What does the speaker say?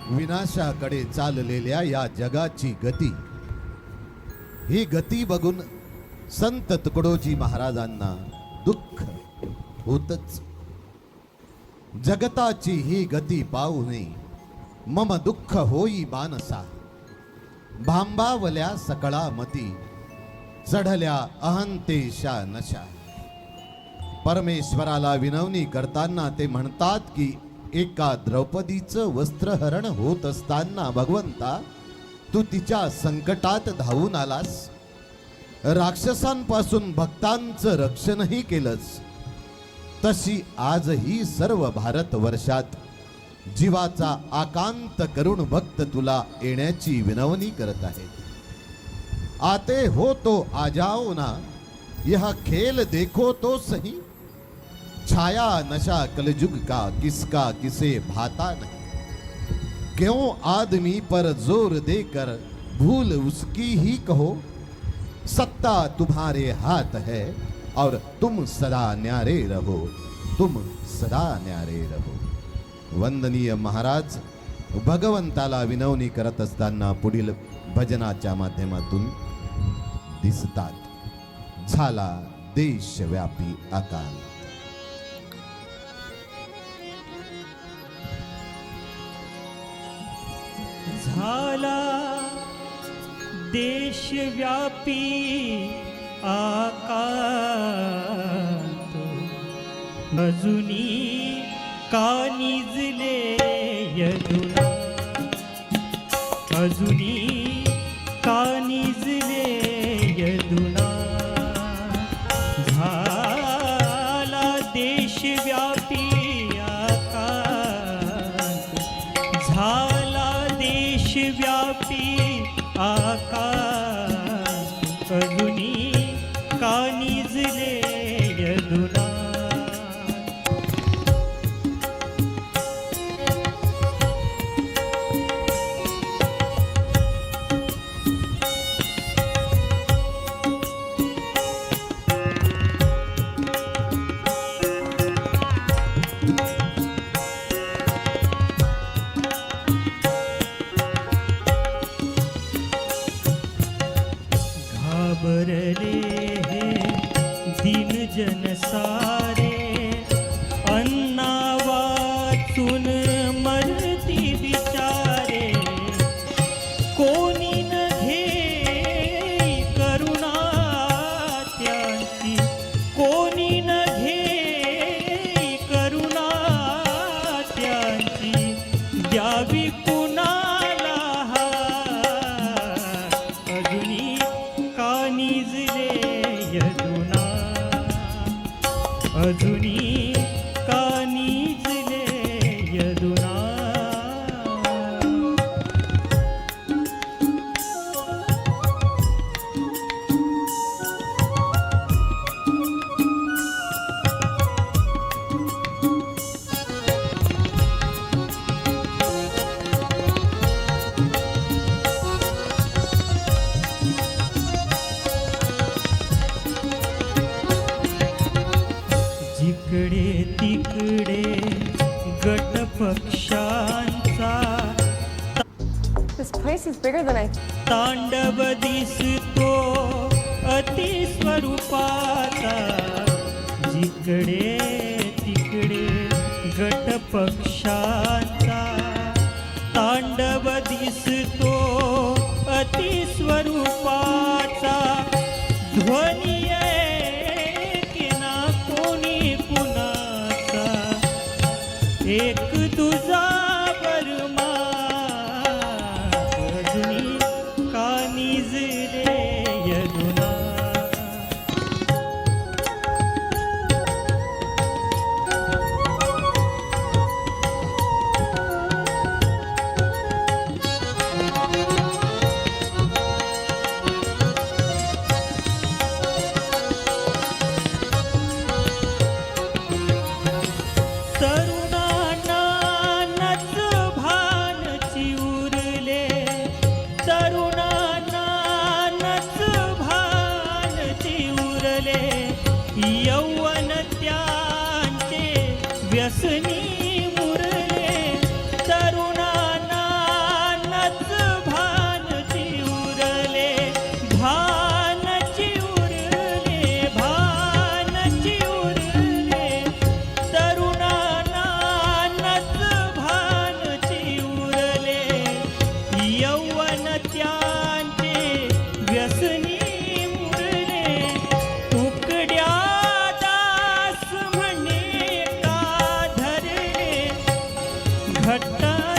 विनाशाकडे चाललेल्या या जगाची गती, ही गती बघून संत तुकडोजी महाराजांना दुःख होतच. जगताची ही गती पाहुने मम दुःख होई मानसा, भांबावल्या सकळा मती चढल्या अहंतेशा नशा. परमेश्वराला विनवणी करताना ते म्हणतात की एका द्रौपदीचं वस्त्रहरण होत असताना भगवंता तू तिच्या संकटात धावून आलास, राक्षसांपासून भक्तांचं रक्षणही केलंस. तशी आजही सर्व भारतवर्षात जीवाचा आकांत करून भक्त तुला येण्याची विनवणी करत आहेत. आते हो तो आ जाओ ना, यह खेल देखो तो सही, छाया नशा कलयुग का किसका किसे भाता नहीं. क्यों आदमी पर जोर देकर भूल उसकी ही कहो, सत्ता तुम्हारे हाथ है और तुम सदा न्यारे रहो, तुम सदा न्यारे रहो. वंदनीय महाराज भगवंताला विनवणी करत असताना पुढील भजनाच्या माध्यमातून दिसतात. झाला देशव्यापी अकाल. झाला देशव्यापी आकांत, अजुनी का निजले यदुना, अजुनी का निजले यदुना. झाला देशव्यापी आकांत, झाला देशव्यापी आकांत, अजुनी का निजले यदुना. घाबरले हे दिन जन सारे, अन्ना वाचून मरती बिचारे. कोणी न घे करुणा त्यांची, कोणी न घे करुणा त्यांची, द्यावी कुणाला हात, अजुनी का निजले यदुना, अजुनी का निजले यदुना. जिकडे तिकडे गट पक्षांचा This place is bigger than I. तांडव दिसतो अति स्वरूपाचा. जिकडे तिकडे गट पक्षांचा तांडव दिसतो अति स्वरूपाचा. ध्वनी एक तुझा बर्मा, अजुनी का निजले यदुना. तरुणांना नच भा घट्ट